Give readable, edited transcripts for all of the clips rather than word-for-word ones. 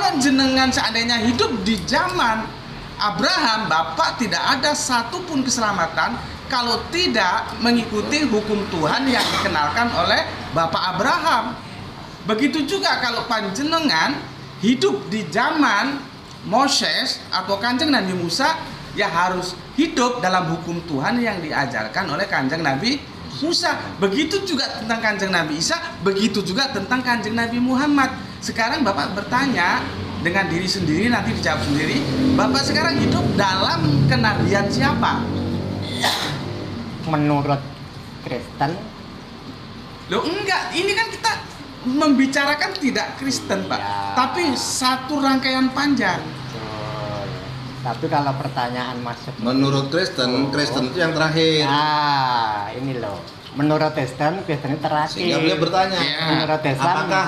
Kalau jenengan seandainya hidup di zaman Abraham, Bapak tidak ada satupun keselamatan kalau tidak mengikuti hukum Tuhan yang dikenalkan oleh Bapak Abraham. Begitu juga kalau panjenengan hidup di zaman Moses atau Kanjeng Nabi Musa, ya harus hidup dalam hukum Tuhan yang diajarkan oleh Kanjeng Nabi Musa. Begitu juga tentang Kanjeng Nabi Isa, begitu juga tentang Kanjeng Nabi Muhammad. Sekarang Bapak bertanya dengan diri sendiri, nanti dijawab sendiri. Bapak sekarang hidup dalam kenabian siapa? Menurut Kristen. Loh enggak, ini kan kita membicarakan tidak Kristen, Pak, Iya. tapi satu rangkaian panjang. Betul. Tapi kalau pertanyaan Mas Menurut Kristen, Kristen itu yang terakhir. nah ini loh, menurut Kristen itu terakhir. Sehingga beliau bertanya, Iya. Menurut Islam, apakah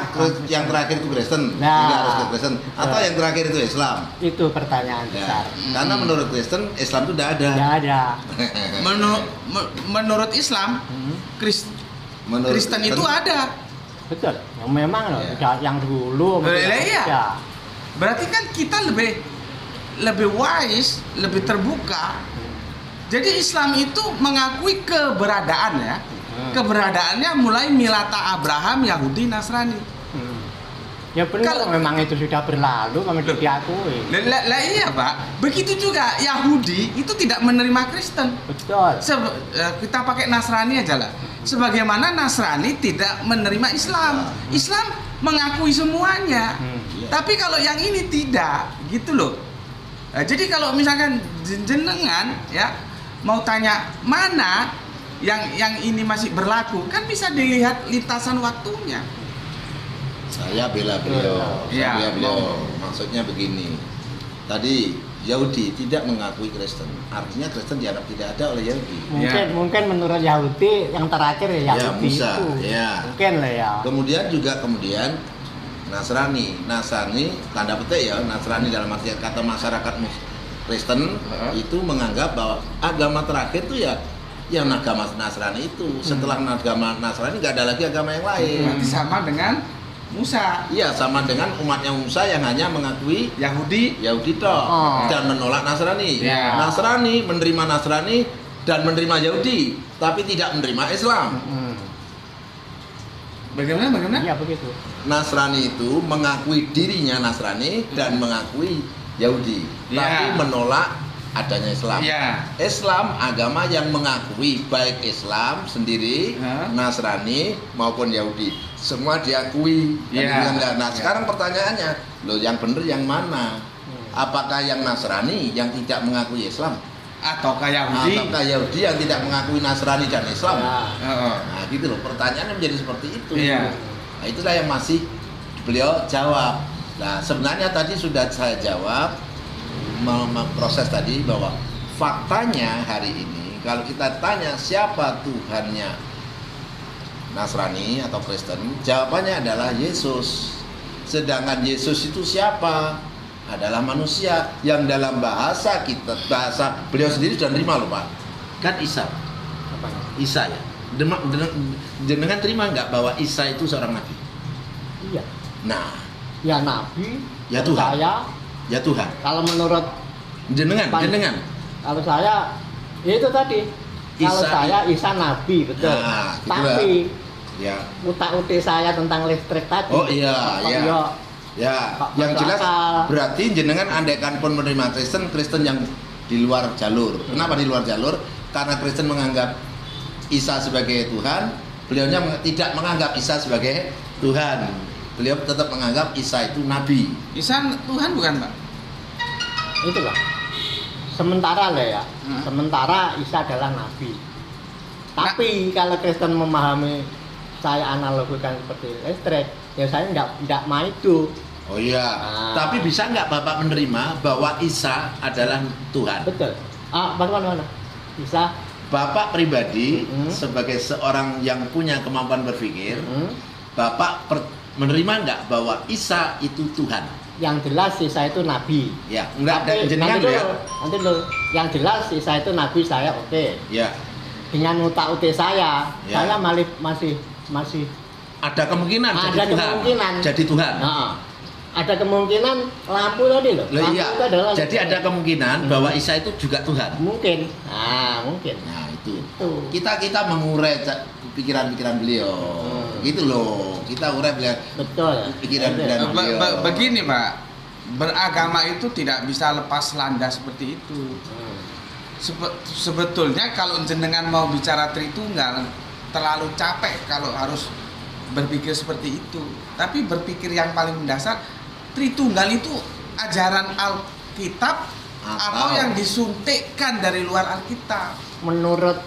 yang terakhir itu Kristen? Nah. Tidak harus ke Kristen. Atau yang terakhir itu Islam? itu pertanyaan Ya. besar. Karena menurut Kristen, Islam itu tidak ada. Tidak ada. Menurut Islam, Menurut Kristen itu ada. Betul. Ya, memang loh, Ya. udah yang dulu. Iya. Ya. Berarti kan kita lebih wise, lebih terbuka. Jadi Islam itu mengakui keberadaan ya. Keberadaannya mulai milata Abraham, Yahudi, Nasrani. Ya benar, Kalau- memang itu sudah berlalu, memang Loh. diakui. Lah iya, Pak. Begitu juga Yahudi itu tidak menerima Kristen. Betul. Kita pakai Nasrani aja lah. Sebagaimana Nasrani tidak menerima Islam. Islam mengakui semuanya. Tapi kalau yang ini tidak, gitu loh. Jadi kalau misalkan jenengan ya mau tanya mana yang ini masih berlaku, kan bisa dilihat lintasan waktunya. Saya bela beliau. Iya. Saya bela beliau. Maksudnya begini. Tadi Yahudi tidak mengakui Kristen. Artinya Kristen dianggap tidak ada oleh Yahudi. Mungkin menurut Yahudi yang terakhir ya Yahudi Musa, itu. ya. Mungkin lah ya. Kemudian Nasrani tanda petik ya, Nasrani dalam arti kata masyarakat Kristen itu menganggap bahwa agama terakhir itu ya yang agama Nasrani itu. Setelah agama Nasrani nggak ada lagi agama yang lain. Berarti sama dengan Musa. Iya, sama dengan umatnya Musa yang hanya mengakui Yahudi Yahudi toh Oh. dan menolak Nasrani. Ya. Nasrani menerima Nasrani dan menerima Yahudi, tapi tidak menerima Islam. bagaimana? Iya begitu. Nasrani itu mengakui dirinya Nasrani dan mengakui Yahudi, Ya. tapi menolak adanya Islam. Ya. Islam agama yang mengakui baik Islam sendiri, Ya. Nasrani maupun Yahudi, semua diakui. Ya. Nah, sekarang pertanyaannya, loh yang benar yang mana? Apakah yang Nasrani yang tidak mengakui Islam, Ataukah Yahudi? ataukah Yahudi yang tidak mengakui Nasrani dan Islam? Ya. Heeh. Nah, gitu loh. Pertanyaannya menjadi seperti itu. Iya. Nah, itulah yang masih beliau jawab. Nah, sebenarnya tadi sudah saya jawab proses tadi bahwa faktanya hari ini kalau kita tanya siapa Tuhannya Nasrani atau Kristen, jawabannya adalah Yesus. Sedangkan Yesus itu siapa? Adalah manusia yang dalam bahasa beliau sendiri sudah nerima loh Pak. Kan Isa. Isa ya. Jenengan terima nggak bahwa Isa itu seorang nabi? Iya. Nah, Ya Nabi. Ya Tuhan. Saya ya Tuhan. kalau menurut Jenengan. kalau saya ya itu tadi. Kalau Isa- saya Isa Nabi betul. Nah, gitu Tapi Ya. utak-utik saya tentang listrik tadi. Oh iya, Apa iya. ya, Ya, Pak, yang masuk jelas akal. berarti jenengan andaikan pun menerima Kristen yang di luar jalur. Kenapa di luar jalur? Karena Kristen menganggap Isa sebagai Tuhan, beliaunya tidak menganggap Isa sebagai Tuhan. Beliau tetap menganggap Isa itu nabi. Isa Tuhan bukan, Pak? Itu lah. Sementara lah ya. Hmm. Sementara Isa adalah nabi. Tapi kalau Kristen memahami saya analogikan seperti listrik, ya saya nggak mau itu. Oh iya. Ah. Tapi bisa nggak Bapak menerima bahwa Isa adalah Tuhan? Betul. Bagaimana? Bisa. Bapak pribadi Hmm. sebagai seorang yang punya kemampuan berpikir, Bapak menerima nggak bahwa Isa itu Tuhan? Yang jelas Isa itu nabi. Ya, enggak ada Tapi jenengan nanti ya. dulu, nanti dulu. Yang jelas Isa itu nabi, saya oke. Ya, Dengan utak-utik saya, Ya. saya masih ada kemungkinan Ada jadi Tuhan. kemungkinan. Jadi Tuhan. Nah, ada kemungkinan lampu tadi loh. Loh Lampu iya. itu adalah Jadi ada kemungkinan bahwa Isa itu juga Tuhan. mungkin. Mungkin. Nah, itu. Itu. Kita mengurai pikiran-pikiran beliau. Gitu loh. Kita urai beliau Betul. pikiran-pikiran beliau. Begini Pak, beragama itu tidak bisa lepas landas seperti itu. Sebetulnya kalau jenengan mau bicara Tritunggal terlalu capek kalau harus berpikir seperti itu. Tapi berpikir yang paling mendasar, Tritunggal itu ajaran Alkitab atau yang disuntikkan dari luar Alkitab. Menurut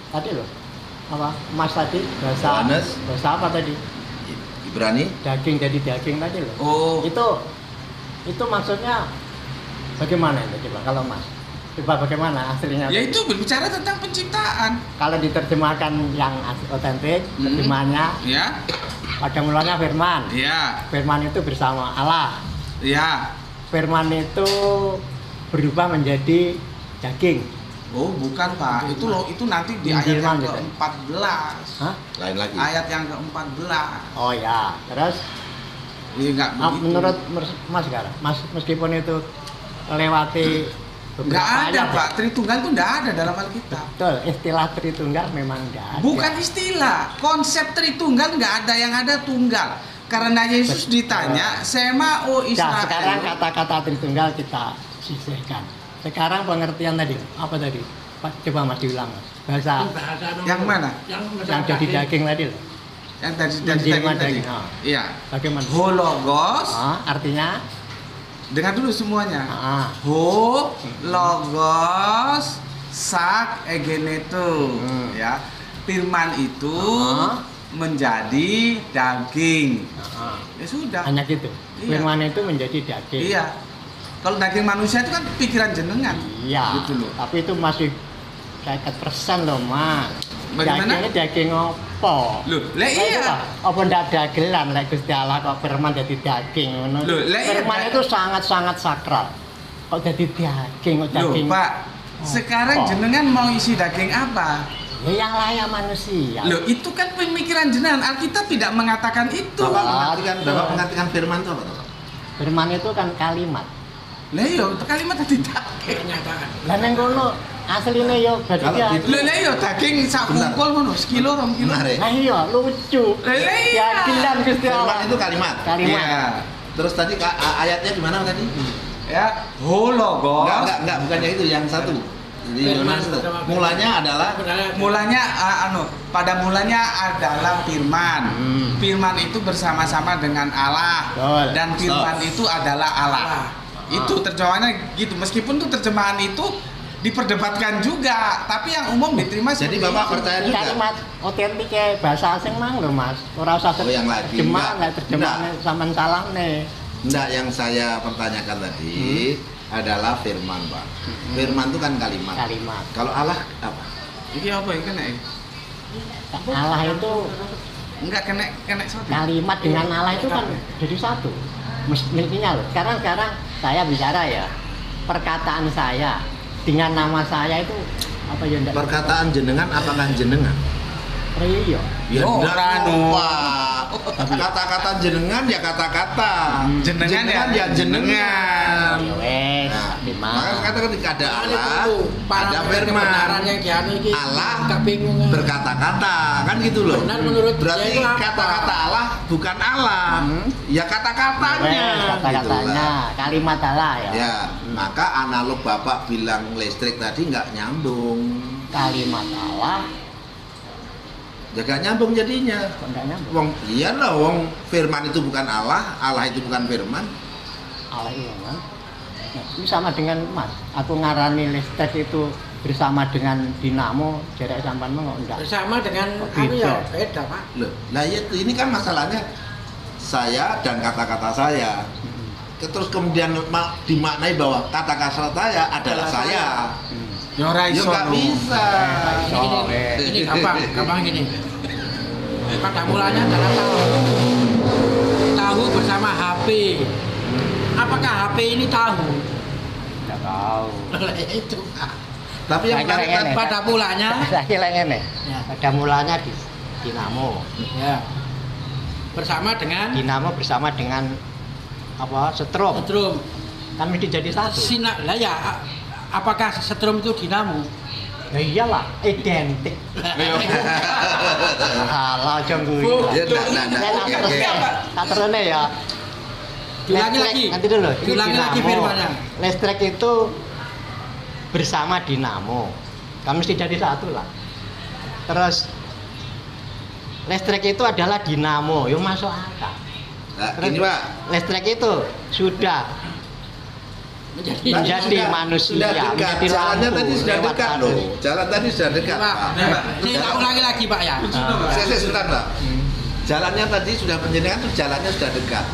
tadi loh, apa Mas tadi bahasa Yohanes. bahasa apa tadi? Ibrani. Daging jadi daging tadi loh. Oh, Itu maksudnya bagaimana itu coba kalau Mas? Coba bagaimana aslinya? ya itu berbicara tentang penciptaan. Kalau diterjemahkan yang otentik, terjemahannya Ya, pada mulanya firman. ya, Firman itu bersama Allah. ya. Firman itu berubah menjadi daging. Oh, bukan Pak. Itu nanti di ayat Injil yang gitu. ke-14. Hah? Lain lagi. Ayat yang ke-14. Oh ya. Terus Iya enggak begitu. menurut Mas sekarang, Mas meskipun itu lewati Enggak ada, ayat, Pak. Tritunggal itu enggak ada dalam Alkitab. Betul, istilah Tritunggal memang enggak ada. Bukan istilah. Konsep Tritunggal enggak ada, yang ada tunggal. Karena Yesus Betul. ditanya, "Sema o Nah, Israel." sekarang kata-kata Tritunggal kita sisihkan. Sekarang pengertian tadi, apa tadi? Pak, coba Mas diulang, Mas. Bahasa Yang mana? yang jadi daging tadi loh. Yang tadi Menjelma tadi. daging. Oh. Iya. Bagaimana? Hologos. Artinya? Dengar dulu semuanya. Ah, Ho, logos, sak, egeneto. Ya. Firman itu menjadi daging. Ya sudah. hanya gitu. Iya. Firman itu menjadi daging. Iya. Kalau daging manusia itu kan pikiran jenengan. Iya. Gitu loh. Tapi itu masih 50% loh, Mas. Bagaimana? Dagingnya daging apa? Loh, lah iya. Apa ndak dagelan lek Gusti Allah kok firman jadi daging ngono. Loh, lah iya, Firman itu sangat-sangat sakral. Kok jadi daging, kok Loh, daging. Pak. Sekarang Apa? jenengan mau isi daging apa? Ya yang layak manusia. Loh, itu kan pemikiran jenengan. Alkitab tidak mengatakan itu. Bapak mengartikan firman itu apa? Firman itu kan kalimat. Lah iya, itu kalimat tadi daging. Lah neng kono asline yo berarti Kalau ya. gitu- Loh, lah iya daging sak Benar. mukul ngono, sekilo, 2 kilo. Benar ya? Lah iya lucu. Lah iya. Dagelan Gusti Allah. Firman itu kalimat. Kalimat. Iya. Terus tadi ayatnya di mana tadi? Ya, hologos. Enggak, bukannya itu yang satu. Jadi Yohanes itu. Mulanya adalah Mulanya pada mulanya adalah firman. Firman itu bersama-sama dengan Allah. Betul. Dan firman itu adalah Allah. Itu terjemahannya gitu. Meskipun tuh terjemahan itu diperdebatkan juga, tapi yang umum diterima jadi seperti Bapak itu. percaya juga. Kalimat otentik bahasa asing mang lho Mas. Ora usah yang lagi. terjemah, Enggak. enggak terjemah sampean salah nih. Enggak, yang saya pertanyakan tadi adalah firman, Pak. Firman itu kan kalimat. Kalimat. Kalau Allah apa? Ini apa ya kena? Allah itu Enggak kena satu. kalimat dengan Allah itu kan jadi satu. Mestinya loh. Sekarang saya bicara ya. Perkataan saya dengan nama saya itu apa ya ndak? Perkataan jenengan apakah jenengan? Iya. Ya Oh, enggak, Rano. Pak. Kata-kata jenengan ya kata-kata. Jenengan ya jenengan. Ya wes, Nah, dimana? maka kata ketika ada Allah, ada firman. yang dianu iki Allah gak bingung. berkata-kata, kan gitu loh. Benar menurut Berarti dia itu apa? kata-kata Allah bukan Allah. Ya kata-katanya. Wes, kata-katanya, gitu lah. kalimat Allah ya. Ya, maka analog Bapak bilang listrik tadi nggak nyambung. Kalimat Allah Jaga nyambung jadinya. kok ndak nyambung. Wong iya lah, wong firman itu bukan Allah, Allah itu bukan firman. Allah iya kan. Nah, ini sama dengan Mas. Aku ngarani listrik itu bersama dengan dinamo, jarak sampean mah kok ndak. Bersama dengan Kok anu ya beda? beda, Pak. Loh, nah ya ini kan masalahnya saya dan kata-kata saya. Terus kemudian dimaknai bahwa kata-kata saya adalah saya. Ya ora Ya iso. nggak bisa. Ini gampang gini. Pada mulanya adalah tahu bersama HP. Apakah HP ini tahu? Ndak tahu. Itu. Tapi yang Saya kira menarik kan ini. Pada mulanya Saya kira ngene. ya, Pada mulanya di dinamo. ya. Bersama dengan Dinamo bersama dengan setrum. Setrum. Kan mesti jadi satu. Sinar lah ya. Apakah setrum itu dinamo? Ya iyalah, identik. Halah jenggu. Ya, Tak terus ya. Diulangi Listrik, lagi. nanti dulu. Ini Diulangi lagi dinamo. firmannya. Listrik itu bersama dinamo. Kan mesti jadi satu lah. Terus listrik itu adalah dinamo, yuk masuk akal. Nah, Terus ini Pak. listrik itu sudah menjadi Sudah manusia, dekat. menjadi Jalannya lampu tadi sudah lewat dekat anu. loh. Jalan tadi sudah dekat. Pak, Pak. saya ulangi lagi Pak ya. Saya sebentar Pak. Jalannya tadi sudah penjenengan tuh jalannya sudah dekat.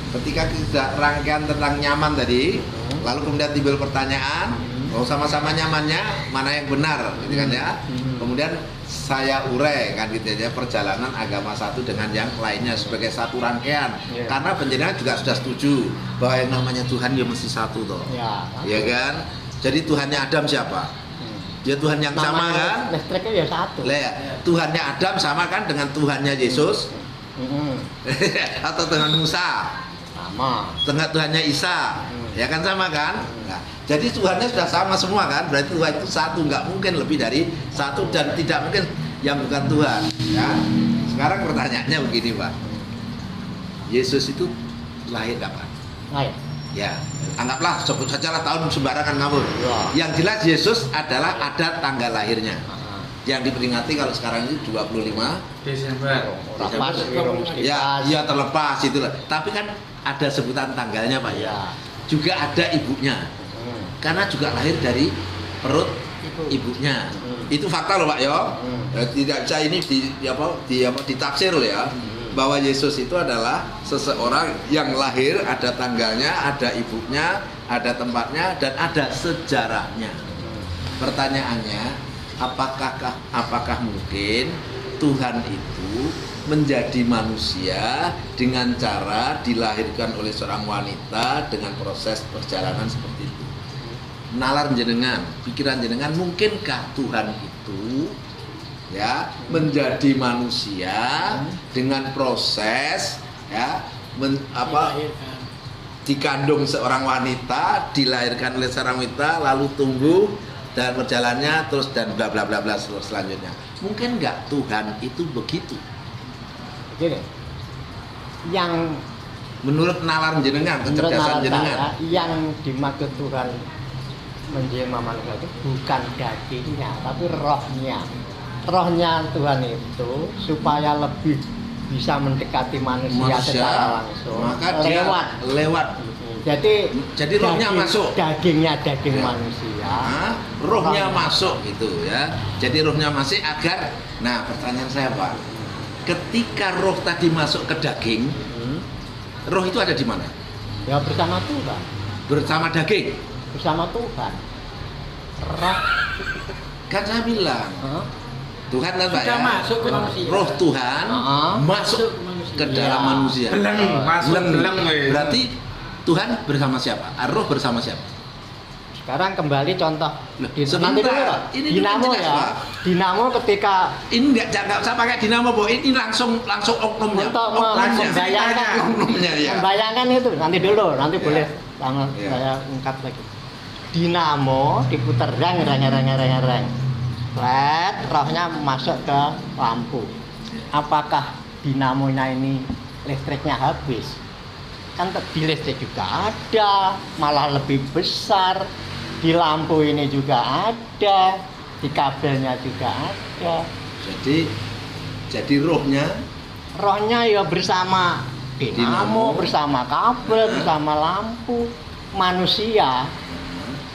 Ketika kita rangkaian tentang nyaman tadi, lalu kemudian timbul pertanyaan, oh sama-sama nyamannya mana yang benar, gitu kan ya? Kemudian saya urai kan gitu ya perjalanan agama satu dengan yang lainnya sebagai satu rangkaian. Yeah. Karena penjenengan juga sudah setuju bahwa yang namanya Tuhan ya mesti satu toh, Ya, ya kan? Jadi Tuhannya Adam siapa? Ya Tuhan yang sama namanya kan? listriknya ya satu. Lah ya, Tuhannya Adam sama kan dengan Tuhannya Yesus atau Tuhan Musa, Sama. tengah Tuhannya Isa, ya kan sama kan? Nah, jadi Tuhannya sudah sama semua kan? Berarti Tuhan itu satu, nggak mungkin lebih dari satu dan tidak mungkin yang bukan Tuhan. Ya. Sekarang pertanyaannya begini Pak, Yesus itu lahir kapan? Ayo. Ya, anggaplah sebut saja lah tahun sembarangan ngawur. Ya. Yang jelas Yesus adalah ada tanggal lahirnya. Yang diperingati kalau sekarang ini 25 Desember. Orang pas, orang mesti ya, pas. ya terlepas itulah. Tapi kan ada sebutan tanggalnya Pak ya. Ya. Juga ada ibunya. Karena juga lahir dari perut ibunya. Itu fakta loh Pak ya. Tidak bisa ini ditafsir loh ya. Bahwa Yesus itu adalah seseorang yang lahir, ada tanggalnya, ada ibunya, ada tempatnya, dan ada sejarahnya. Pertanyaannya, apakah mungkin Tuhan itu menjadi manusia dengan cara dilahirkan oleh seorang wanita dengan proses perjalanan seperti itu? Nalar jenengan, pikiran jenengan, mungkinkah Tuhan itu ya menjadi manusia dengan proses ya dikandung seorang wanita, dilahirkan oleh seorang wanita, lalu tumbuh dan perjalanannya terus dan bla bla bla bla selanjutnya. Mungkin nggak Tuhan itu begitu? Gini. Yang Menurut nalar jenengan, kecerdasan jenengan. yang dimaksud Tuhan menjelma manusia itu bukan dagingnya, tapi rohnya. Rohnya Tuhan itu supaya lebih bisa mendekati manusia secara langsung. Maka dia lewat. Jadi rohnya masuk. Dagingnya daging manusia. Nah, rohnya masuk gitu ya. Jadi rohnya masih agar. Nah, pertanyaan saya Pak, ketika roh tadi masuk ke daging, roh itu ada di mana? Ya bersama Tuhan. Bersama daging. Bersama Tuhan. Roh. Kan saya bilang, Hah? Tuhan kan Pak Sudah ya. masuk ke manusia. Roh Tuhan masuk ke dalam Iya. manusia. Beleng. Berarti Tuhan bersama siapa? Roh bersama siapa? Sekarang kembali contoh Sebentar. nanti dulu Pak. Ini Dinamo jelas, ya. Pak. Dinamo ketika Ini nggak usah pakai dinamo, Bu. Ini langsung oknumnya. untuk Oknumnya. membayangkan Oknumnya ya. membayangkan itu nanti dulu nanti Ya. boleh tangan Ya. saya ungkap lagi. Dinamo diputar reng. Red, rohnya masuk ke lampu. Apakah dinamonya ini listriknya habis? Kan di listrik juga ada, malah lebih besar. Di lampu ini juga ada, di kabelnya juga ada. Jadi rohnya Rohnya ya bersama dinamo, bersama kabel, bersama lampu. Manusia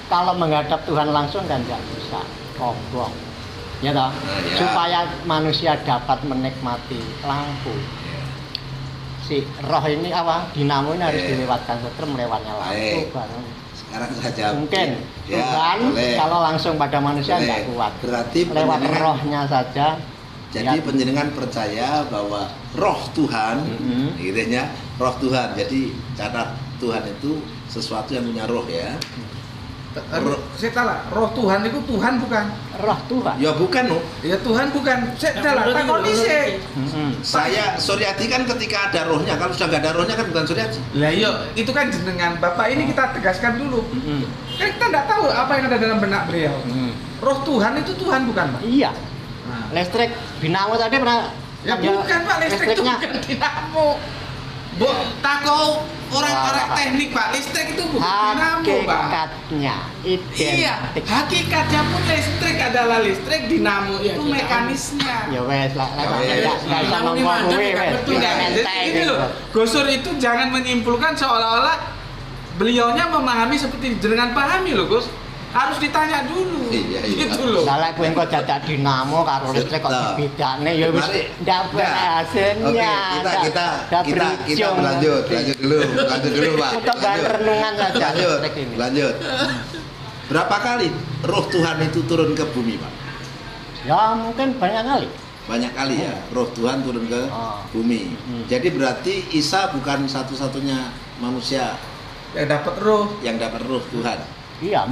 kalau menghadap Tuhan langsung kan nggak bisa, kobong. Ya toh? ya. Supaya manusia dapat menikmati lampu. Si roh ini dinamo ini harus dilewatkan setrum lewatnya lampu baru. Sekarang saja Mungkin ya, Tuhan boleh. kalau langsung pada manusia Boleh. nggak kuat. Berarti lewat penjenengan- rohnya saja. Jadi ya. penjenengan percaya bahwa roh Tuhan, Mhm. gitu ya, roh Tuhan. Jadi karena Tuhan itu sesuatu yang punya roh ya. Saya salah. Roh Tuhan itu Tuhan bukan? Roh Tuhan. Ya bukan loh. Ya Tuhan bukan. Saya salah. Takoni sih. Saya Suryadi kan ketika ada rohnya, kalau sudah nggak ada rohnya kan bukan Suryadi. Lah iya, itu kan jenengan Bapak ini kita tegaskan dulu. Kan kita nggak tahu apa yang ada dalam benak beliau. Roh Tuhan itu Tuhan bukan, Pak? Iya. Nah. Listrik dinamo tadi pernah Ya bukan, Pak, listrik itu listriknya. bukan dinamo. Bu, takau orang-orang teknik, Pak. Listrik itu bukan dinamo, Pak. Hakikatnya Iya, identik. hakikatnya pun listrik adalah listrik, dinamo Iya, itu dinamo. mekanisnya. Ya wes lah, wes. nggak bisa Dinamo ini ngomong mandek, gue nggak wes. betul, Tidak Jadi enteng ini gitu. loh, Gusur itu jangan menyimpulkan seolah-olah beliaunya memahami seperti jenengan pahami loh, Gus. Harus ditanya dulu. Iya, iya. Gitu loh. Salah kowe engko dadak dinamo karo listrik kok Betul. dibedakne ya wis Mari. ndak Nah, hasilnya. kita lanjut dulu Pak. Untuk bahan Lanjut. renungan saja Lanjut, listrik ini. lanjut. Berapa kali roh Tuhan itu turun ke bumi, Pak? Ya mungkin banyak kali. Banyak kali ya, roh Tuhan turun ke Oh. bumi. Hmm. Jadi berarti Isa bukan satu-satunya manusia Ya dapat roh. yang dapat roh Tuhan. Iya,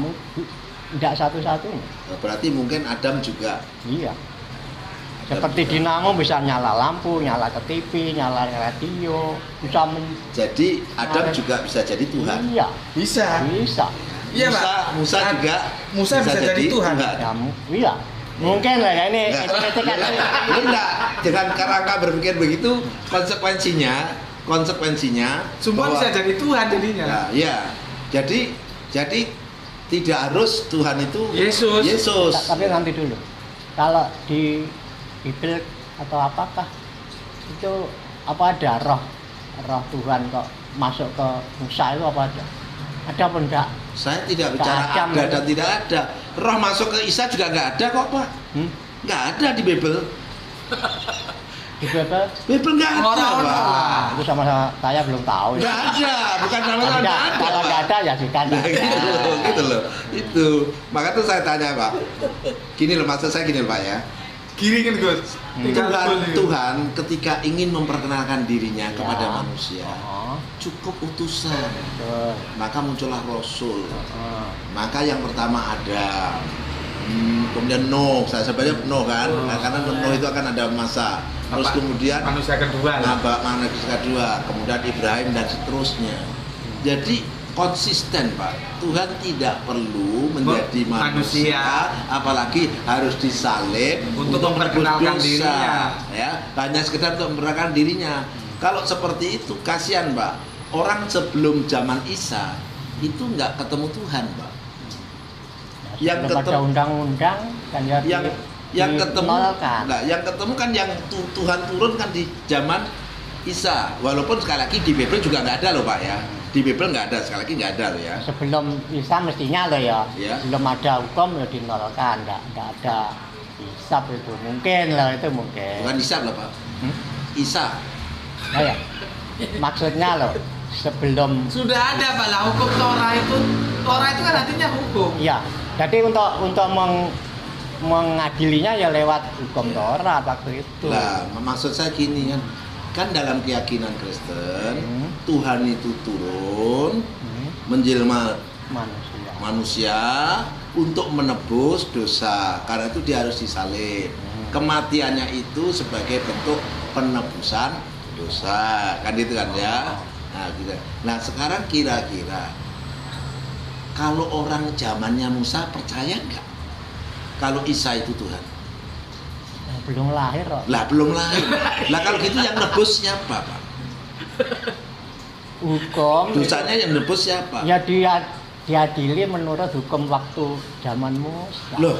tidak satu-satunya. Berarti mungkin Adam juga. Iya. Seperti dinamo bisa nyala lampu, nyala ke TV, nyala radio, bisa Jadi Adam Ada. juga bisa jadi Tuhan. Iya, Bisa. bisa. Iya, Pak. Musa juga Musa bisa jadi Tuhan. Ya, iya. Mungkin lah ya ini Nggak. etik-etik kan. Lu enggak dengan kerangka berpikir begitu, konsekuensinya Semua bahwa- bisa jadi Tuhan jadinya. Nah, ya. Jadi tidak harus Tuhan itu Yesus. Tapi nanti dulu. Kalau di Bible atau apakah itu apa ada roh Tuhan kok masuk ke Musa itu apa ada? Ada apa enggak? Saya tidak Nggak bicara ada, ada dan tidak ada. Roh masuk ke Isa juga nggak ada kok, Pak. Nggak ada di Bible. Di Bible? Bible nggak ada, Orang-orang Pak. lah. Itu sama saya belum tahu. Nggak ada, bukan sama Kalau nggak nggak- ada. kalau Pak. nggak ada ya sudah. Nah, nggak gitu ada. loh, gitu loh. Itu. Maka tuh saya tanya, Pak. Gini loh, maksud saya gini loh, Pak ya. Kiri kan, Gus. Tuhan ketika ingin memperkenalkan dirinya kepada Ya. manusia, Oh, cukup utusan. betul. Maka muncullah Rasul. Oh. Maka yang pertama ada kemudian Nuh, saya sebutnya Nuh kan, nah, karena Nuh itu akan ada masa. Terus Bapak, kemudian manusia kedua lah. manusia kedua, kemudian Ibrahim dan seterusnya. Jadi konsisten, Pak. Tuhan tidak perlu menjadi manusia, apalagi harus disalib Untuk menebus memperkenalkan dosa. dirinya. Ya, hanya sekedar untuk memperkenalkan dirinya. Kalau seperti itu kasihan, Pak. Orang sebelum zaman Isa itu nggak ketemu Tuhan, Pak. Yang Sebelum ada ketemu- undang-undang kan ya yang ketemu dinolkan. nah, yang ketemu kan yang Tuhan turun kan di zaman Isa. Walaupun sekali lagi di Bible juga nggak ada loh, Pak ya. Di Bible nggak ada, sekali lagi nggak ada loh ya. Sebelum Isa mestinya loh ya, Ya. belum ada hukum ya dinolkan, nggak ada hisab itu mungkin lah itu mungkin. Bukan Isa loh, Pak. Hmm? Isa. Oh ya, maksudnya loh sebelum Sudah ada, Pak, lah hukum Torah itu. Torah itu kan artinya hukum. iya. Jadi untuk mengadilinya ya lewat hukum Torah waktu itu. Lah, maksud saya gini kan dalam keyakinan Kristen Hmm. Tuhan itu turun Hmm, menjelma manusia. manusia untuk menebus dosa. Karena itu dia harus disalib. Kematiannya itu sebagai bentuk penebusan dosa. Kan itu kan ya. Nah, gitu. Nah, sekarang kira-kira kalau orang zamannya Musa percaya nggak kalau Isa itu Tuhan? Belum lahir kok. Lah belum lahir. Lah kalau gitu yang nebus siapa, Pak? Hukum Dosanya yang nebus siapa? ya diadili menurut hukum waktu zaman Musa. Loh,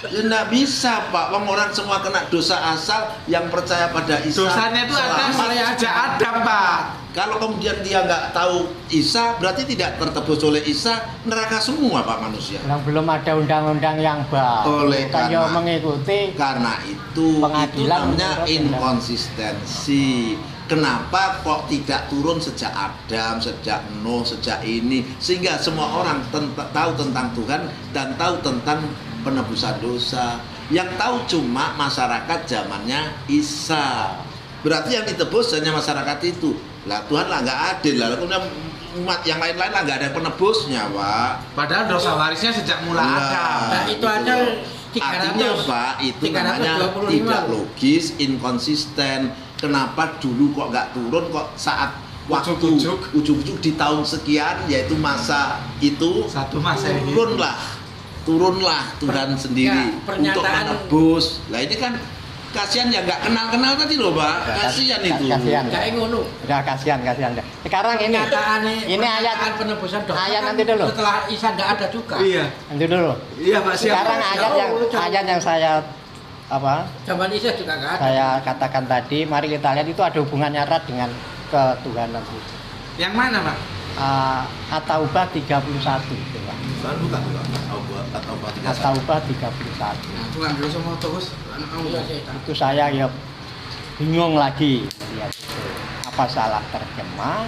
ya nggak bisa, Pak. Wong orang semua kena dosa asal yang percaya pada Isa. Dosanya itu ada selamat. sejak Adam, Pak. Kalau kemudian dia nggak tahu Isa, berarti tidak tertebus oleh Isa, neraka semua, Pak, manusia. Yang belum ada undang-undang yang baru. Oleh kan ya karena- mengikuti Karena itu Pengadilan namanya menurut inkonsistensi. Kenapa kok tidak turun sejak Adam, sejak Nuh, sejak ini, sehingga semua orang tahu tentang Tuhan dan tahu tentang penebusan dosa. Yang tahu cuma masyarakat zamannya Isa. Berarti yang ditebus hanya masyarakat itu. Lah Tuhan lah nggak adil lah. Kemudian umat yang lain-lain lah nggak ada penebusnya, Pak. Padahal dosa warisnya sejak mula Nah, ada. Nah, itu aja 300. Artinya Pak, itu namanya 325. tidak logis, inkonsisten. Kenapa dulu kok nggak turun, kok saat waktu ujuk-ujuk di tahun sekian, yaitu masa itu Satu Masehi. turunlah Tuhan sendiri Ya, untuk pernyataan- menebus. Lah ini kan kasihan yang nggak kenal tadi loh Pak, kasihan itu. Kasihan. Kayak ngono. Udah kasihan. Sekarang ini Pernyataan ayat penebusan dosa ayat kan nanti dulu. setelah Isa nggak ada juga. Iya. nanti dulu. Iya Pak, siap. Sekarang ayat yang saya Zaman Isa juga nggak ada. saya katakan tadi, mari kita lihat itu ada hubungannya erat dengan ketuhanan Yesus. Yang mana Pak? At-Taubah 31 itu, Pak. Bukan At-Taubah 31. Nah, bukan dulu sama terus. Iya, sih. Itu saya ya bingung lagi lihat itu. Apa salah terjemah?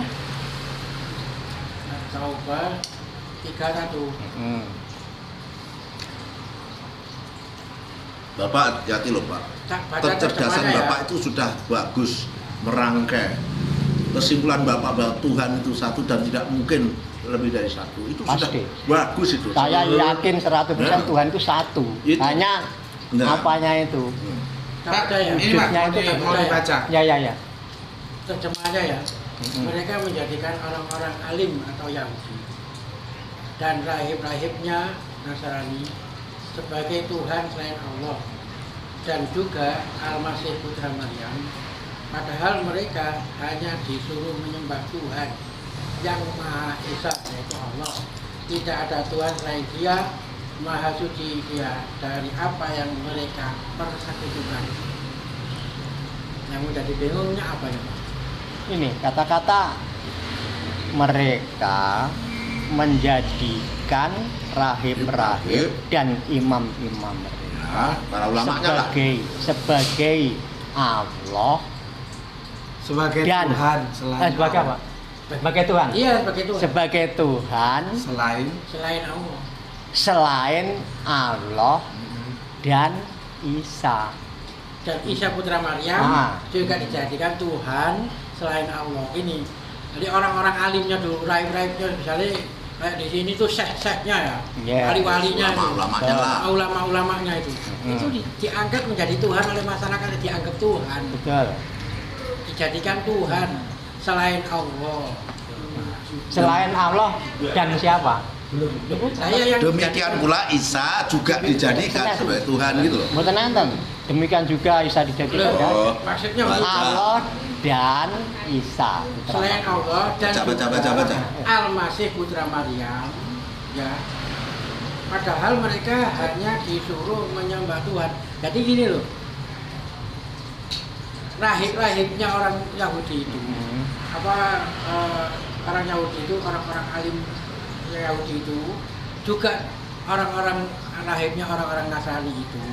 Coba 31. Hmm. Bapak hati loh Pak. Baca Kecerdasan terjemahnya ya. Bapak itu sudah bagus, merangkai. Kesimpulan Bapak bahwa Tuhan itu satu dan tidak mungkin lebih dari satu. Itu Pasti. sudah bagus itu. Saya yakin 100% Ya. Tuhan itu satu. Itu. Hanya Nah. apanya itu. Pak, Baca ya. ini Pak, Wujudnya mau dibaca. Ya. Terjemahnya ya. Mm-mm. Mereka menjadikan orang-orang alim atau Yahudi dan rahib-rahibnya Nasrani sebagai Tuhan selain Allah dan juga Al-Masih Putra Maryam, padahal mereka hanya disuruh menyembah Tuhan yang Maha Esa, yaitu Allah. Tidak ada Tuhan selain Dia, Maha Suci Dia dari apa yang mereka persekutukan. Yang menjadi bingungnya apa ya Pak? Ini kata-kata mereka menjadikan rahib-rahib dan imam-imam mereka Ya, para ulamanya lah. sebagai Allah Sebagai dan Tuhan selain sebagai apa? Sebagai Tuhan. Iya, sebagai Tuhan. Sebagai Tuhan Selain Selain Allah. selain Allah dan Isa. Dan Isa Putra Maryam juga dijadikan Tuhan selain Allah. Ini jadi orang-orang alimnya dulu, rahib-rahibnya misalnya kayak di sini tuh syekh-syekhnya ya, Yeah. wali-walinya itu, Ulama-ulamanya lah. ulama-ulamanya itu, itu diangkat menjadi Tuhan oleh masyarakat, dianggap Tuhan, Betul. dijadikan Tuhan selain Allah. Selain Allah dan siapa? Saya yang Demikian pula Isa juga dijadikan sebagai Tuhan gitu loh. Mboten nonton. Demikian juga Isa dijadikan kan? Oh. maksudnya Baca. Allah dan Isa. selain Allah dan Baca. Al-Masih Putra Maryam, ya. Padahal mereka hanya disuruh menyembah Tuhan. Jadi gini loh, rahib-rahibnya orang Yahudi itu, orang Yahudi itu, orang-orang alim Yahudi itu, juga orang-orang rahibnya orang-orang Nasrani itu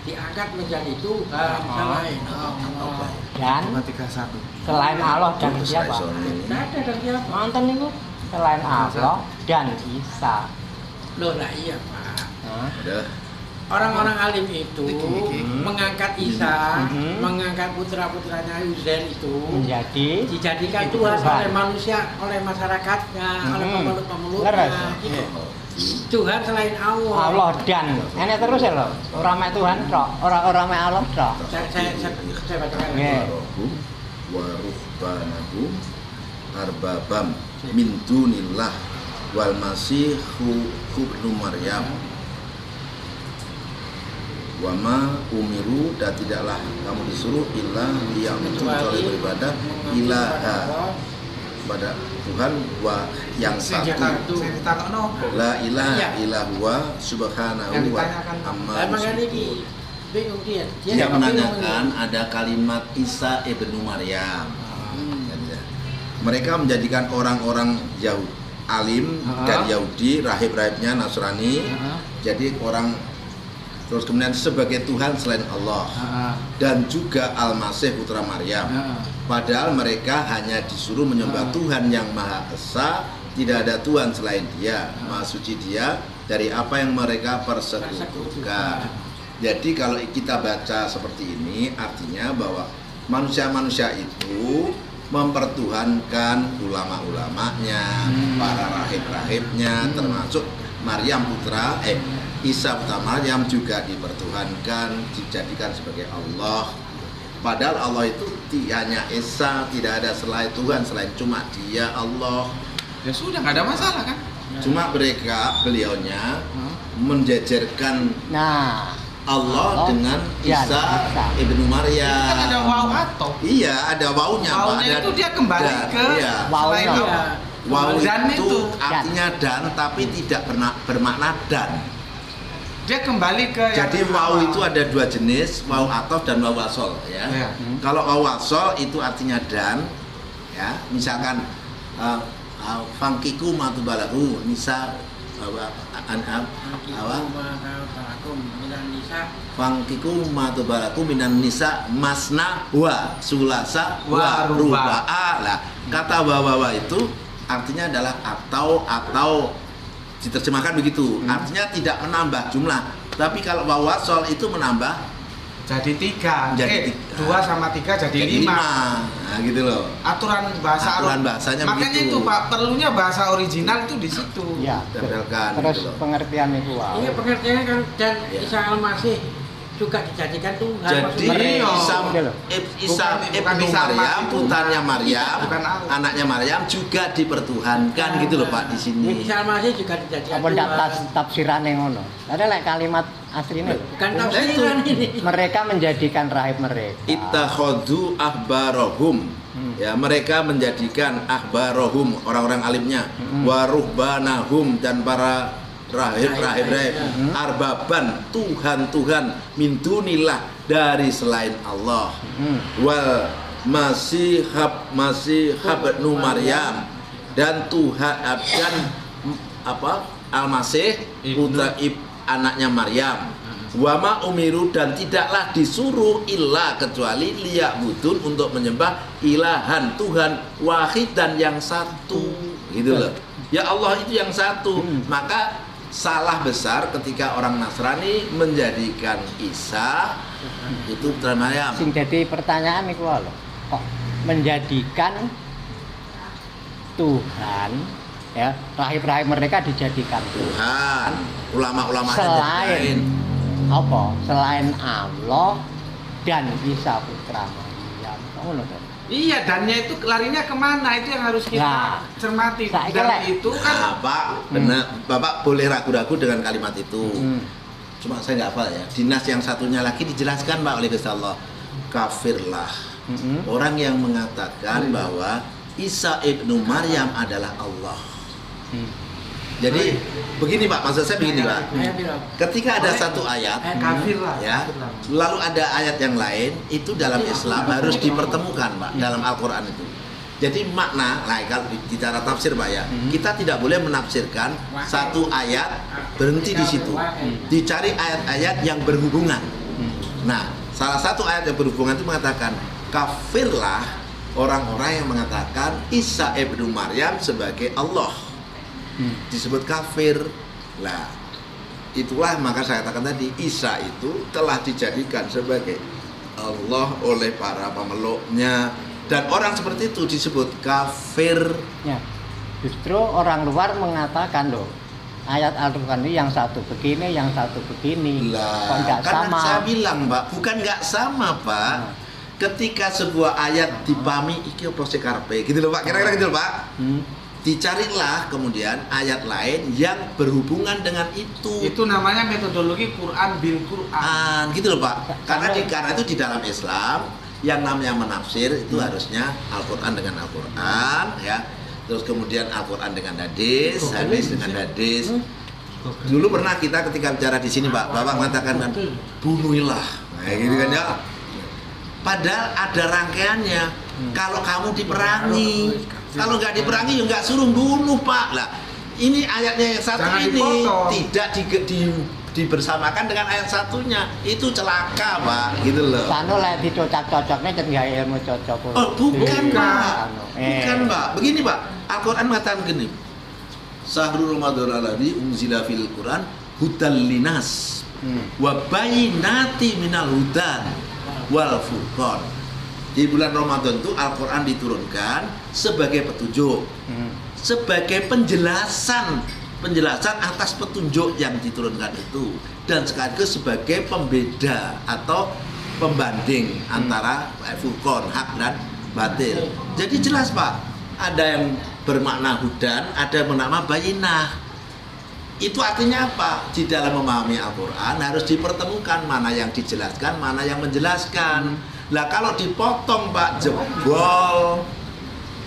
diangkat menjadi Tuhan selain Allah. Dan 231. selain Allah dan siapa? Tidak ada dan siapa? Nonton itu selain Allah dan Isa. Loh lah iya Pak. Nah, Udah. Orang-orang alim itu mengangkat Isa, Mhm. mengangkat putra-putranya Uzair itu menjadi dijadikan itu Tuhan Tuhan. oleh manusia, oleh masyarakatnya, oleh Mhm. pemeluk-pemeluknya. Leres. Gitu. Tuhan selain Allah. Allah dan ini terus ya loh. Orang mek Tuhan tok, orang mek Allah tok. Saya bacakan. Nggih. Warahum waruhbanahum arbabam min dunillah wal masihu ibnu Maryam wama umiru dan tidaklah kamu disuruh illa liya'budu kecuali beribadah ilaha pada Tuhan wa yang Saya satu ditakokno. la ilaha Iya. illa huwa subhanahu Yang wa ditanyakan. amma Makanya yusyrikun. ini bingung dia. Dia nggak menanyakan bingung. ada kalimat Isa ibnu Maryam. Mereka menjadikan orang-orang Yahudi alim dan Yahudi, rahib-rahibnya Nasrani, jadi orang terus kemudian sebagai Tuhan selain Allah dan juga Al-Masih Putra Maryam. Padahal mereka hanya disuruh menyembah Tuhan yang Maha Esa, tidak ada Tuhan selain Dia, Maha Suci Dia dari apa yang mereka persekutukan. Jadi kalau kita baca seperti ini artinya bahwa manusia-manusia itu mempertuhankan ulama-ulamanya, para rahib-rahibnya, termasuk Maryam Isa putra Maryam juga dipertuhankan, dijadikan sebagai Allah. Padahal Allah itu hanya Esa, tidak ada selain Tuhan, selain cuma Dia Allah. Ya sudah, nggak ada masalah kan? Cuma beliaunya menjejerkan Nah, Allah dengan Ya, Isa Isa. ibnu Maryam. Kan ada waw atau. Iya, ada wawunya. Pak. Wawunya itu dia kembali Dan, ke iya. selain Wawunya. Allah. Waw Dan itu itu. artinya dan, tapi tidak bermakna dan. Dia kembali ke yang Jadi waw awal. itu ada dua jenis, waw atof dan waw wasol, ya. Ya. Kalau waw wasol itu artinya dan, ya. Misalkan fangkiku matubalahu nisa fangkiku matubalaku minan nisa masna wa sulasa wa ruba'a. Lah, kata wa itu artinya adalah atau diterjemahkan begitu. Artinya tidak menambah jumlah. Tapi kalau wa wasol itu menambah jadi 3. Jadi 2 sama 3 jadi 5. Nah, gitu loh. Aturan bahasa Aturan Arab. bahasanya Makanya begitu. itu Pak, perlunya bahasa original itu di situ. ya. Tempelkan, Terus gitu loh. pengertian itu wow. Iya pengertiannya kan dan Ya. Isa Al-Masih juga dijadikan Tuhan. Jadi maksudnya. Isa Gitu loh. Bukan ibnu Isa Maryam, Al-Masih itu. putarnya Maryam, Bukan Allah. anaknya Maryam juga dipertuhankan gitu loh Pak di sini. Isa Al-Masih juga dijadikan Apa ndak Tuhan. tafsiran yang ngono. Ada like kalimat aslinya loh. Bukan tafsiran ini. Mereka menjadikan rahib mereka. Ittakhadhu ahbarahum. Ya, mereka menjadikan ahbarahum, orang-orang alimnya, wa ruhbanahum, dan para rahib arbaban, Tuhan min dunillah, dari selain Allah. Wal masihab ibnu Maryam, dan Tuhan dan Al-Masih putra anaknya Maryam. Wama umiru, dan tidaklah disuruh illa kecuali liya'budun, untuk menyembah ilahan Tuhan wahid, dan yang satu, gitu loh. Ya Allah itu yang satu. Maka salah besar ketika orang Nasrani menjadikan Isa itu putra Maryam. Sing jadi pertanyaan iku lho. Kok menjadikan Tuhan, ya, rahib-rahib mereka dijadikan Tuhan, ulama-ulama selain apa? Selain Allah dan Isa putra Maryam. Kamu loh kan? Iya, dannya itu larinya kemana? Itu yang harus kita Nah, cermati. saya Dan kira- itu kan Nah, Pak, benar, Bapak boleh ragu-ragu dengan kalimat itu. Cuma saya nggak hafal ya. Dinas yang satunya lagi dijelaskan Pak oleh Gusti Allah. Kafirlah orang yang mengatakan bahwa Isa ibnu Maryam adalah Allah. Jadi begini Pak, maksud saya begini Pak. Saya bilang, Ketika ada satu ayat, kafir lah. ya, lalu ada ayat yang lain, itu dalam Islam harus dipertemukan Pak, dalam Al-Quran itu. Jadi makna, nah kalau di cara tafsir Pak ya, kita tidak boleh menafsirkan satu ayat berhenti di situ. Dicari ayat-ayat yang berhubungan. Nah, salah satu ayat yang berhubungan itu mengatakan, kafirlah orang-orang yang mengatakan Isa ibnu Maryam sebagai Allah. Disebut kafir. Lah, itulah maka saya katakan tadi, Isa itu telah dijadikan sebagai Allah oleh para pemeluknya, dan orang seperti itu disebut kafir. Ya. Justru orang luar mengatakan loh, ayat Al-Quran ini yang satu begini, yang satu begini. Kok Lah, nggak karena sama? saya bilang Pak, bukan nggak sama Pak. Ketika sebuah ayat dipahami iki opo sing karepe, gitu loh Pak, kira-kira gitu loh Pak. Dicarilah kemudian ayat lain yang berhubungan dengan itu. itu namanya metodologi Quran bil Quran. Gitu loh Pak. Karena itu di dalam Islam yang namanya menafsir itu harusnya Al-Quran dengan Al-Quran, ya. Terus kemudian Al-Quran dengan hadis, hadis dengan hadis. Dulu pernah kita ketika bicara di sini Pak, Bapak mengatakan kan, bunuhilah, nah, gitu kan ya. Padahal ada rangkaiannya. Kalau kamu diperangi, kalau nggak diperangi ya nggak suruh bunuh Pak. Lah, ini ayatnya yang satu Jangan ini dipotong. tidak dibersamakan dengan ayat satunya, itu celaka Pak, gitu loh. Sano lek dicocok-cocoknya cenah gawe ilmu cocok. Oh bukan Pak, Eh. bukan Pak. Begini Pak, Al-Quran mengatakan gini, Sahrul Ramadan alladzi unzila fil Quran hudal linas wa bayyinati minal hudan wal furqan. Di bulan Ramadan itu Al-Quran diturunkan sebagai petunjuk, sebagai penjelasan atas petunjuk yang diturunkan itu, dan sekaligus sebagai pembeda atau pembanding antara furqan, hak dan batil. Jadi jelas Pak, ada yang bermakna hudan, ada yang bermakna bayinah. Itu artinya apa? Di dalam memahami Al-Quran harus dipertemukan mana yang dijelaskan, mana yang menjelaskan. Lah kalau dipotong Pak, jebol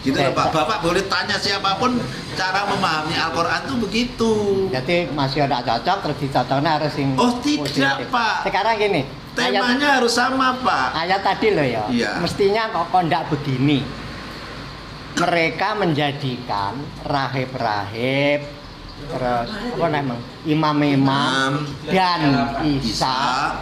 gitu loh Pak. Bapak boleh tanya siapapun, cara memahami Al-Quran itu begitu. Jadi masih ada cocok, terus dicocoknya harus yang Oh tidak positif. Pak, Sekarang gini, temanya harus sama Pak. ayat tadi loh ya, Iya. mestinya kok ndak begini. Mereka menjadikan rahib-rahib, terus apa namanya, imam-imam dan Isa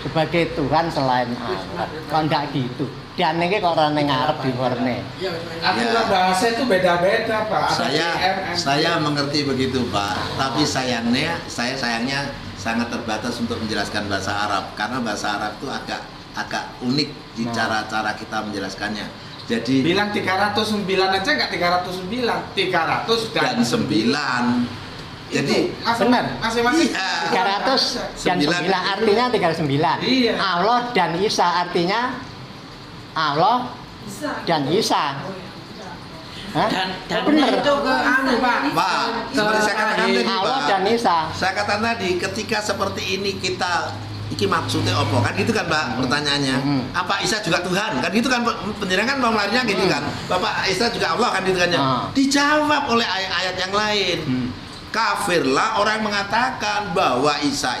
sebagai Tuhan selain Allah. Kok ndak gitu? Dan ini kok orang ngarep di warne. Iya, Aturan bahasa itu beda-beda Pak. Ada Saya CM, saya mengerti begitu Pak, tapi sayangnya sangat terbatas untuk menjelaskan bahasa Arab, karena bahasa Arab itu agak unik di cara-cara kita menjelaskannya. Jadi bilang 309 aja nggak 309, 300 dan 9. Jadi Benar. masing-masing Iya. 300 dan 9 9. artinya 39. Iya. Allah dan Isa artinya Allah dan Isa. Hah? Dan Bener. itu ke anu Pak. Pak, seperti saya katakan tadi Allah Pak, dan Isa. saya katakan tadi ketika seperti ini kita iki maksudnya apa kan gitu kan Pak pertanyaannya. Apa Isa juga Tuhan kan gitu kan penjelasan kan pemulanya gitu kan. Bapak Isa juga Allah kan gitu kan ya. Dijawab oleh ayat-ayat yang lain. Kafirlah orang yang mengatakan bahwa Isa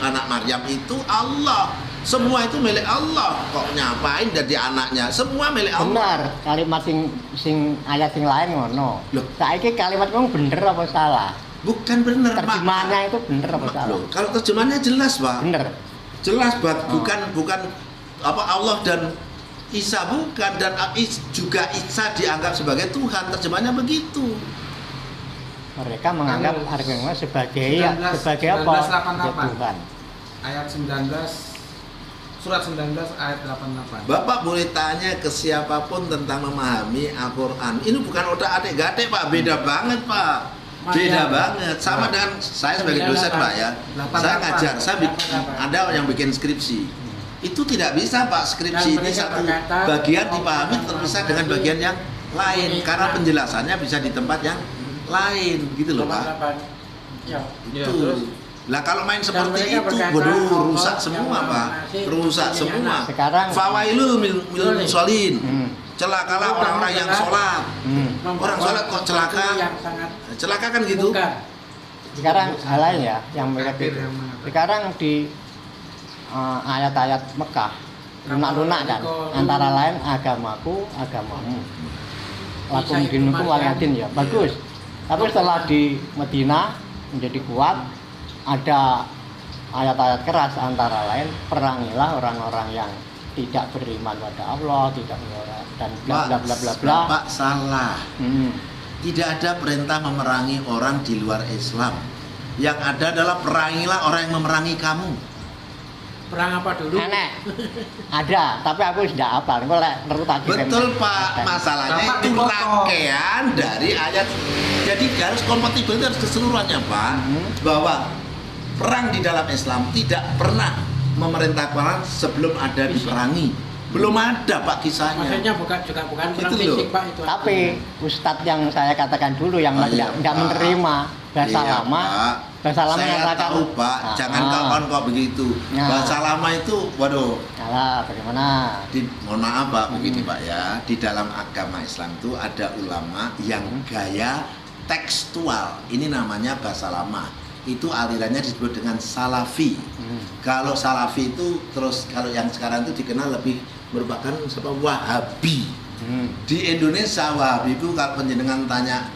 anak Maryam itu Allah. Semua itu milik Allah. Kok nyapain jadi anaknya? Semua milik Allah. Benar, kalimat sing ayat sing lain ngono. Loh. Saiki kalimat kamu bener apa salah? Bukan bener Pak. Terjemahannya itu bener apa salah? Loh, kalau terjemahannya jelas Pak. Bener. Jelas Pak, bukan apa Allah dan Isa bukan, dan juga Isa dianggap sebagai Tuhan. Terjemahannya begitu. Mereka menganggap argumen sebagai 19, sebagai apa? 1988. Sebagai Tuhan. ayat 19 surat 19 ayat 88. Bapak boleh tanya ke siapapun tentang memahami Al-Quran. Ini bukan otak adik-adik Pak, beda banget Pak. Beda banget, sama dengan saya sebagai dosen Pak ya. Saya ngajar, ada yang bikin skripsi. Itu tidak bisa Pak, skripsi ini satu bagian dipahami terpisah dengan bagian yang lain, karena penjelasannya bisa di tempat yang lain gitu loh Pak. Ya. Itu. Lah kalau main seperti itu, waduh rusak semua Pak, rusak semua. Sekarang Fawailul lil musholin. Celakalah orang-orang yang sholat. Orang sholat kok celaka? Yang sangat Celaka kan gitu. bukan. sekarang hal lain ya yang mirip Kafir itu. yang mengatakan. Sekarang di ayat-ayat Mekah lunak-lunak kan, antara lain agamaku, agamamu. Lakum dinukum waliyadin ya, bagus. Tapi setelah di Medina menjadi kuat, ada ayat-ayat keras antara lain perangilah orang-orang yang tidak beriman pada Allah, tidak dan bla bla bla bla bla. Bapak salah. Tidak ada perintah memerangi orang di luar Islam. Yang ada adalah perangilah orang yang memerangi kamu. Perang apa dulu? Enek. Ada, tapi aku sudah hafal. Engko lek perlu tak kirim. Betul Pak, masalahnya Bapak itu dipotong. rangkaian dari ayat. Jadi harus kompatibel, itu harus keseluruhannya Pak. Bahwa perang di dalam Islam tidak pernah memerintahkan sebelum ada diperangi. Belum ada Pak kisahnya. Maksudnya bukan perang Itu loh. fisik Pak itu. Tapi ustadz yang saya katakan dulu yang Oh, iya, tidak Pak. menerima bahasa Iya, lama, Pak. bahasa lama Saya mengatakan tahu Pak, jangan kawan kok begitu. Nah. Bahasa lama itu, waduh. Alah, bagaimana? Mohon maaf Pak, begini Pak ya. Di dalam agama Islam itu ada ulama yang gaya tekstual. Ini namanya bahasa lama. Itu alirannya disebut dengan Salafi. Kalau Salafi itu terus kalau yang sekarang itu dikenal lebih merupakan Wahabi. Di Indonesia Wahabi itu kalau penjenengan tanya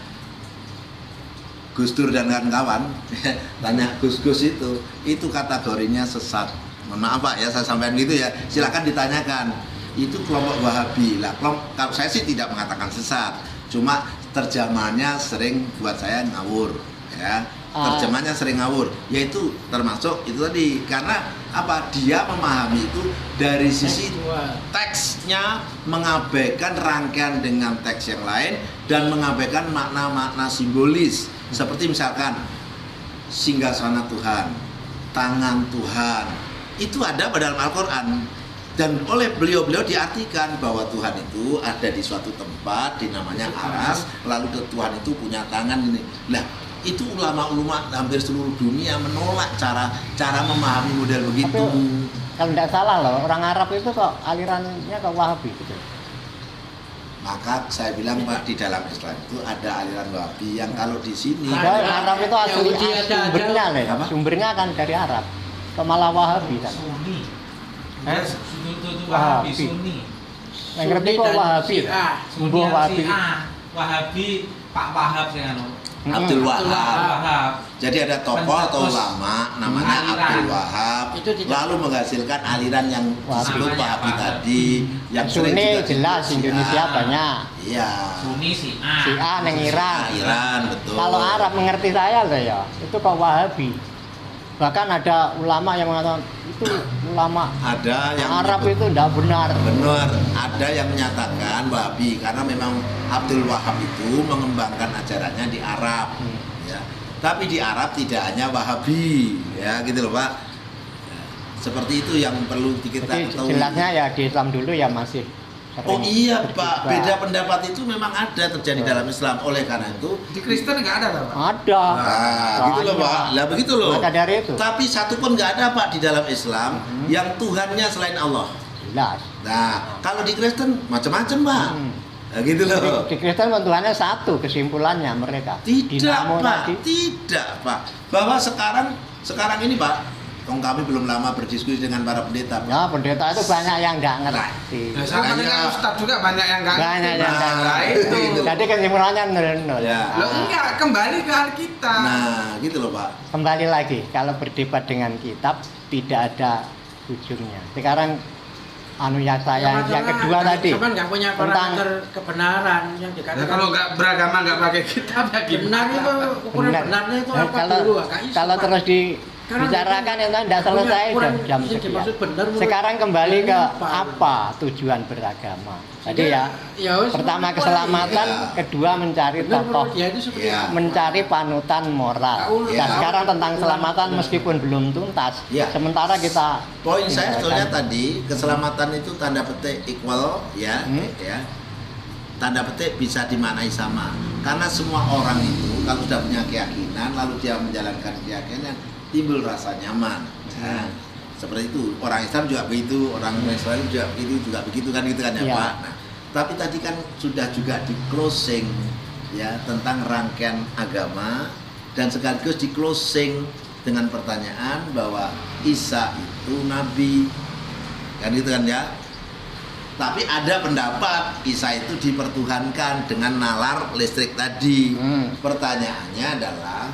Gus Dur dan kawan-kawan, tanya Gus-Gus itu kategorinya sesat. Mohon maaf Pak ya saya sampaikan gitu ya. Silakan ditanyakan. Itu kelompok Wahabi. Lah kalau saya sih tidak mengatakan sesat. Cuma terjemahannya sering buat saya ngawur ya. terjemahnya sering ngawur, yaitu termasuk itu tadi karena apa? Dia memahami itu dari sisi teksnya, mengabaikan rangkaian dengan teks yang lain dan mengabaikan makna-makna simbolis seperti misalkan singgasana Tuhan, tangan Tuhan, itu ada pada dalam Al-Quran. Dan oleh beliau-beliau diartikan bahwa Tuhan itu ada di suatu tempat dinamanya aras, lalu Tuhan itu punya tangan ini. Nah, itu ulama-ulama hampir seluruh dunia menolak cara memahami model begitu. Tapi, kalau tidak salah loh, orang Arab itu kok alirannya ke Wahabi gitu. Maka saya bilang Pak, di dalam Islam itu ada aliran Wahabi yang kalau di sini Padahal Arab itu asli Yahudi ada. sumbernya loh, Apa? sumbernya kan dari Arab. Kok malah Wahabi kan? Sunni. Hah? Itu Wahabi. Wahabi Sunni. Yang ngerti kok Wahabi. Sunni Mbuh yang Wahabi. Syiah. Wahabi Pak Wahab sih anu. Abdul Wahab. Wahab. Jadi ada tokoh atau ulama namanya Aliran. Abdul Wahab, Itu tidak- lalu menghasilkan aliran yang disebut Wahabi. Wahabi tadi, yang sering Sunni juga jelas disebut Indonesia Syiah. banyak. Iya. Sunni Syiah. Syiah neng Iran. Iran, betul. Kalau Arab mengerti saya loh ya, itu kok Wahabi. Bahkan ada ulama yang mengatakan itu ulama Ada yang Arab menyebut- itu tidak benar. benar, ada yang menyatakan Wahabi karena memang Abdul Wahab itu mengembangkan ajarannya di Arab. Ya. Tapi di Arab tidak hanya Wahabi, ya gitu loh Pak. Ya, seperti itu yang perlu kita Jadi ketahui. jelasnya ya di Islam dulu ya masih. Oh sering iya berdebat. Pak, beda pendapat itu memang ada terjadi dalam Islam. Oleh karena itu, Di Kristen nggak ada Pak? Ada. gitu loh Pak. Lah begitu loh. Maka dari itu. Tapi satu pun nggak ada Pak di dalam Islam yang Tuhannya selain Allah. Jelas. Nah, kalau di Kristen macam-macam Pak. Hmm. Nah, gitu loh. Di Kristen Tuhannya satu kesimpulannya mereka. Tidak Dinamo Pak, tadi. tidak Pak. Bahwa sekarang ini Pak, kami belum lama berdiskusi dengan para pendeta Pak. Ya pendeta itu banyak yang nggak ngerti. Ya, sama Makanya- dengan Ustadz juga banyak yang nggak Banyak ngerti. yang nggak Nah, ngerti. itu. Jadi kesimpulannya nol. Ya. Loh enggak, kembali ke Alkitab. Nah, gitu loh Pak. Kembali lagi, kalau berdebat dengan kitab tidak ada ujungnya. Sekarang ya saya yang kedua tadi Cuman nggak punya tentang parameter kebenaran yang Nah, dikatakan. kalau nggak beragama nggak pakai kitab ya benar gimana? itu ukuran benar. benarnya itu Nah, apa kalau dulu? Kak Isu, kalau Pak. terus Sekarang dibicarakan itu itu tidak selesai ukuran jam yang sekian. dimaksud benar menurut Sekarang kembali ke apa? apa tujuan beragama. Jadi ya wes, pertama menurut keselamatan, Ya. kedua mencari Benar tokoh, menurut dia itu seperti Ya. apa? mencari panutan moral. Ya. Dan sekarang tentang keselamatan meskipun belum tuntas, Ya. sementara kita Poin saya sebetulnya tinggalkan. tadi keselamatan itu tanda petik equal ya, ya. Tanda petik bisa dimaknai sama. Karena semua orang itu kalau sudah punya keyakinan lalu dia menjalankan keyakinan timbul rasa nyaman. Nah, seperti itu. Orang Islam juga begitu, orang Islam juga begitu kan gitu kan ya, Ya. Pak. Nah, tapi tadi kan sudah juga di closing ya tentang rangkaian agama dan sekaligus di closing dengan pertanyaan bahwa Isa itu nabi kan gitu kan ya. Tapi ada pendapat Isa itu dipertuhankan dengan nalar listrik tadi. Pertanyaannya adalah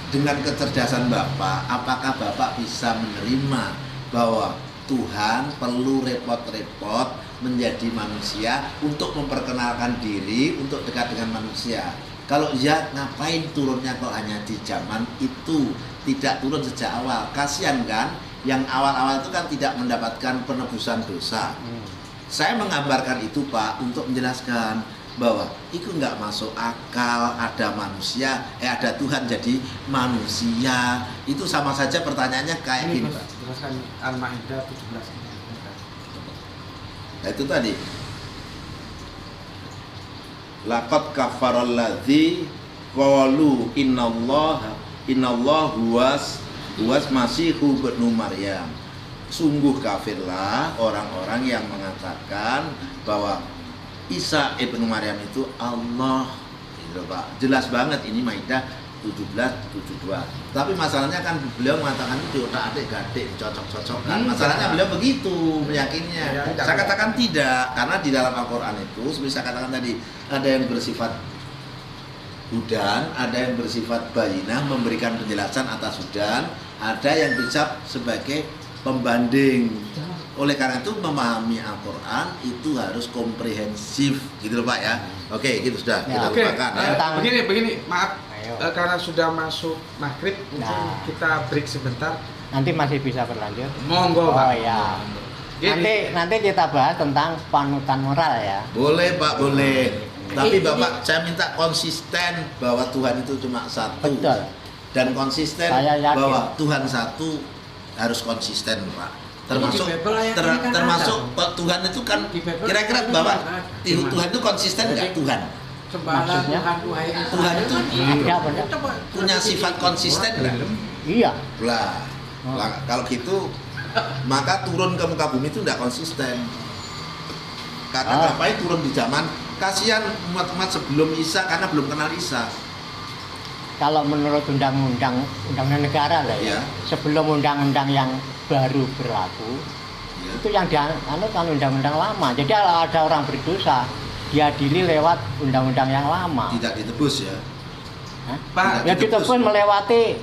dengan kecerdasan Bapak, apakah Bapak bisa menerima bahwa Tuhan perlu repot-repot menjadi manusia untuk memperkenalkan diri untuk dekat dengan manusia? Kalau iya, ngapain turunnya kok hanya di zaman itu, tidak turun sejak awal? Kasihan kan, yang awal-awal itu kan tidak mendapatkan penebusan dosa. Saya menggambarkan itu Pak untuk menjelaskan bahwa itu nggak masuk akal, ada manusia, ada Tuhan jadi manusia. Itu sama saja pertanyaannya kayak Ini gini Mas, Pak. jelaskan Al-Maidah 17. Nah itu tadi. Laqad kafaral ladzi qalu innallaha huwas masihu ibnu Maryam. Sungguh kafirlah orang-orang yang mengatakan bahwa Isa ibnu Maryam itu Allah. Gitu, Pak. Jelas banget ini Maidah 17:72. Tapi masalahnya kan beliau mengatakan itu otak-atik gadik cocok-cocokkan. Masalahnya beliau begitu meyakinnya. Ya, tidak. Saya katakan tidak, karena di dalam Al-Qur'an itu seperti saya katakan tadi, ada yang bersifat hudan, ada yang bersifat bayinah memberikan penjelasan atas hudan, ada yang bisa sebagai pembanding. Oleh karena itu memahami Al-Qur'an itu harus komprehensif gitu loh Pak ya. Oke, gitu sudah Ya. kita Oke, lupakan ya. Tentang- begini, maaf. Ayo. karena sudah masuk maghrib, mungkin Nah. kita break sebentar. Nanti masih bisa berlanjut. Monggo, Oh Pak. ya. Jadi- Nanti kita bahas tentang panutan moral ya. Boleh Pak, boleh. Tapi Ini- Bapak saya minta konsisten bahwa Tuhan itu cuma satu. Betul. Dan konsisten Saya yakin. bahwa Tuhan satu harus konsisten Pak. Termasuk Di Bible ayat ini kan termasuk ada. Tuhan itu kan Di Bible kira-kira itu Bapak ada. Tuhan itu konsisten nggak Tuhan? Sembahlah Maksudnya? Tuhan Israel. Tuhan itu Ada benar. Coba punya sifat konsisten nggak? Iya. Lah, Oh. kalau gitu maka turun ke muka bumi itu tidak konsisten. Karena Ah. ngapain turun di zaman kasihan umat-umat sebelum Isa karena belum kenal Isa. Kalau menurut undang-undang negara lah ya, Iya. sebelum undang-undang yang baru berlaku, Ya. itu yang dianut kan undang-undang lama. Jadi kalau ada orang berdosa, diadili lewat undang-undang yang lama. Tidak ditebus ya. Hah? Pak, Ya kita pun melewati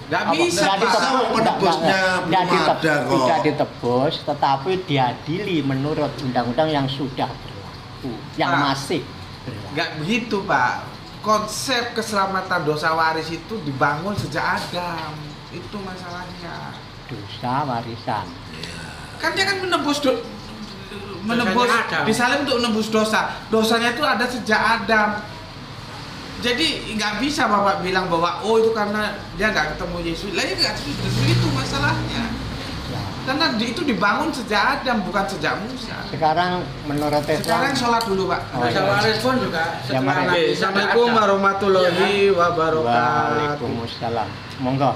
nggak apa, bisa, nggak Pak. ditebus, Penebusnya nggak belum ada kok. tidak ditebus, tetapi diadili menurut undang-undang yang sudah berlaku, yang Pak. masih berlaku. Nggak begitu, Pak. Konsep keselamatan dosa waris itu dibangun sejak Adam. Itu masalahnya. Dosa warisan. Kan dia kan menebus Adam. disalib untuk menebus dosa. Dosanya itu ada sejak Adam. Jadi nggak bisa Bapak bilang bahwa oh itu karena dia nggak ketemu Yesus. Lah ya nggak justru itu masalahnya. Ya. Karena itu dibangun sejak Adam bukan sejak Musa. Sekarang menurut Sekarang Islam, sholat dulu, Pak. Oh, Dosa iya. waris pun juga Ya, mari. setelah Nabi Oke, Assalamualaikum Adam. warahmatullahi Iya, wabarakatuh. Waalaikumsalam. Monggo.